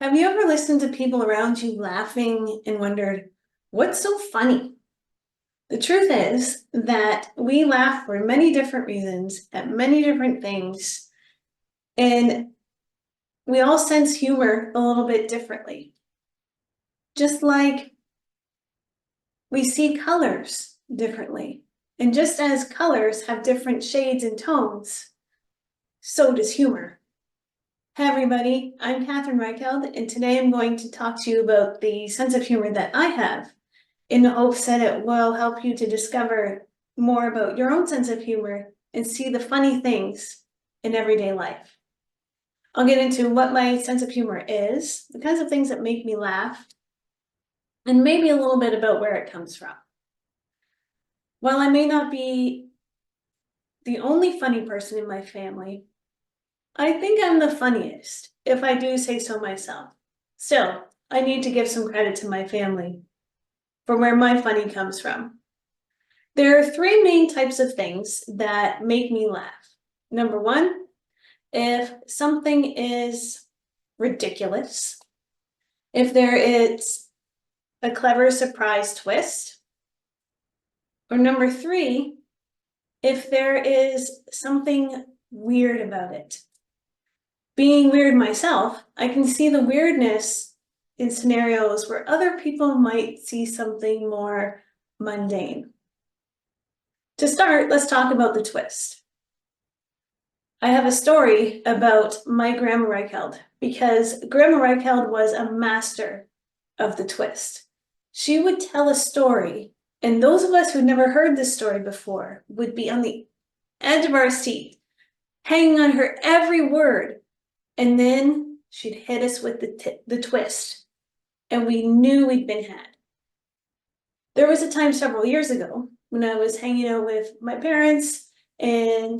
Have you ever listened to people around you laughing and wondered, what's so funny? The truth is that we laugh for many different reasons at many different things, and we all sense humor a little bit differently. Just like we see colors differently. And just as colors have different shades and tones, so does humor. Hi, everybody. I'm Catherine Reicheld, and today I'm going to talk to you about the sense of humor that I have, in the hopes that it will help you to discover more about your own sense of humor and see the funny things in everyday life. I'll get into what my sense of humor is, the kinds of things that make me laugh, and maybe a little bit about where it comes from. While I may not be the only funny person in my family, I think I'm the funniest, if I do say so myself. Still, I need to give some credit to my family for where my funny comes from. There are three main types of things that make me laugh. Number one, if something is ridiculous, if there is a clever surprise twist, or number three, if there is something weird about it. Being weird myself, I can see the weirdness in scenarios where other people might see something more mundane. To start, let's talk about the twist. I have a story about my Grandma Reicheld because Grandma Reicheld was a master of the twist. She would tell a story, and those of us who'd never heard this story before would be on the edge of our seat, hanging on her every word, and then she'd hit us with the twist, and we knew we'd been had. There was a time several years ago when I was hanging out with my parents, and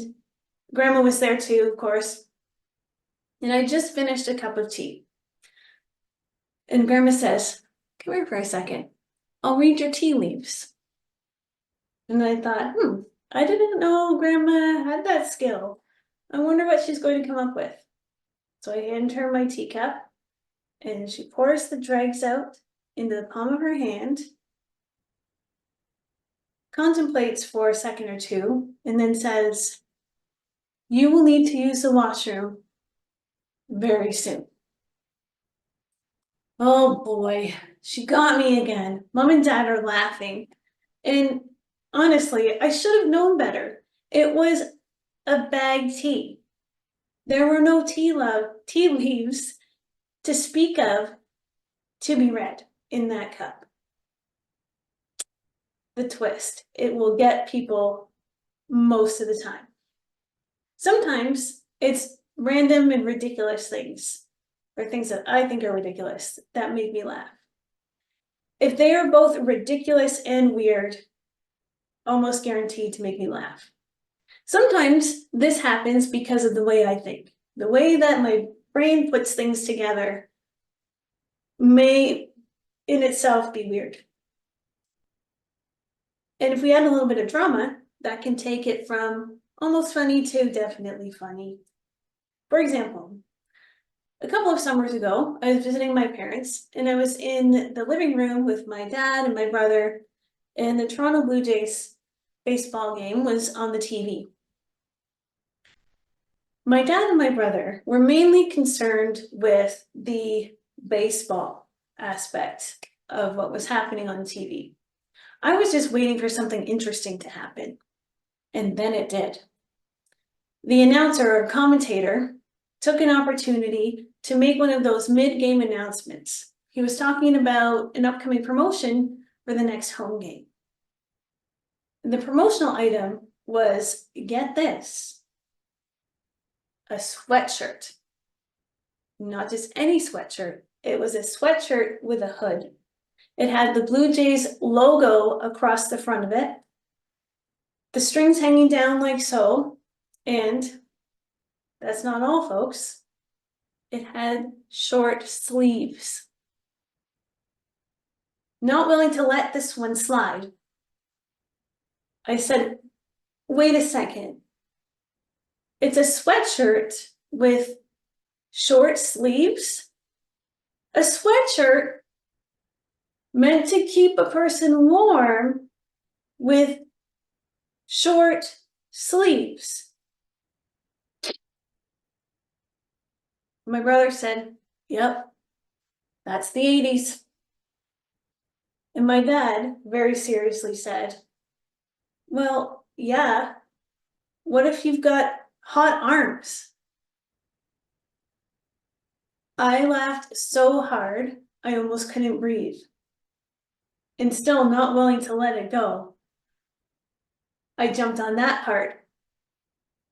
Grandma was there too, of course. And I just finished a cup of tea. And Grandma says, "Come here for a second. I'll read your tea leaves." And I thought, I didn't know Grandma had that skill. I wonder what she's going to come up with. So I hand her my teacup, and she pours the dregs out into the palm of her hand, contemplates for a second or two, and then says, "You will need to use the washroom very soon." Oh boy, she got me again. Mom and Dad are laughing. And honestly, I should have known better. It was a bagged tea. There were no tea leaves to speak of to be read in that cup. The twist. It will get people most of the time. Sometimes it's random and ridiculous things, or things that I think are ridiculous, that make me laugh. If they are both ridiculous and weird, almost guaranteed to make me laugh. Sometimes this happens because of the way I think. The way that my brain puts things together may in itself be weird. And if we add a little bit of drama, that can take it from almost funny to definitely funny. For example, a couple of summers ago, I was visiting my parents, and I was in the living room with my dad and my brother, and the Toronto Blue Jays baseball game was on the TV. My dad and my brother were mainly concerned with the baseball aspect of what was happening on TV. I was just waiting for something interesting to happen, and then it did. The announcer or commentator took an opportunity to make one of those mid-game announcements. He was talking about an upcoming promotion for the next home game. The promotional item was, get this, a sweatshirt. Not just any sweatshirt. It was a sweatshirt with a hood. It had the Blue Jays logo across the front of it, the strings hanging down like so, and that's not all, folks. It had short sleeves. Not willing to let this one slide, I said, wait a second. It's a sweatshirt with short sleeves? A sweatshirt meant to keep a person warm with short sleeves. My brother said, "Yep, that's the 80s." And my dad very seriously said, "Well, yeah, what if you've got hot arms?" I laughed so hard, I almost couldn't breathe. And still not willing to let it go, I jumped on that part.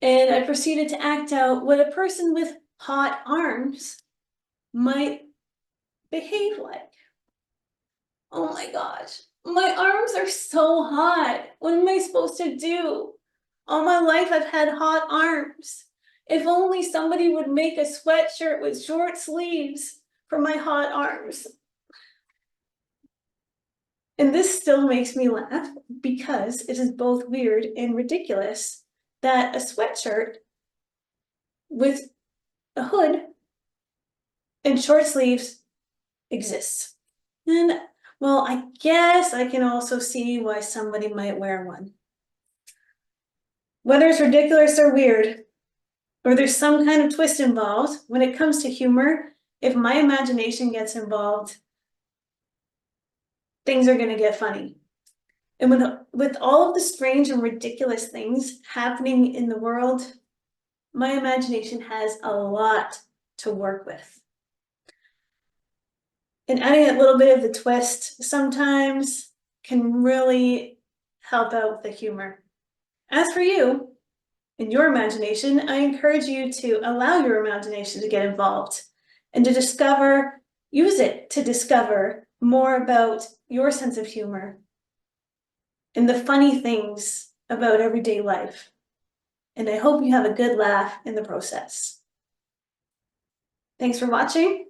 And I proceeded to act out what a person with hot arms might behave like. Oh my gosh, my arms are so hot. What am I supposed to do? All my life I've had hot arms. If only somebody would make a sweatshirt with short sleeves for my hot arms. And this still makes me laugh because it is both weird and ridiculous that a sweatshirt with a hood and short sleeves exists. And well, I guess I can also see why somebody might wear one. Whether it's ridiculous or weird, or there's some kind of twist involved, when it comes to humor, if my imagination gets involved, things are gonna get funny. And with all of the strange and ridiculous things happening in the world, my imagination has a lot to work with. And adding a little bit of the twist sometimes can really help out with the humor. As for you, in your imagination, I encourage you to allow your imagination to get involved and to use it to discover more about your sense of humor and the funny things about everyday life. And I hope you have a good laugh in the process. Thanks for watching.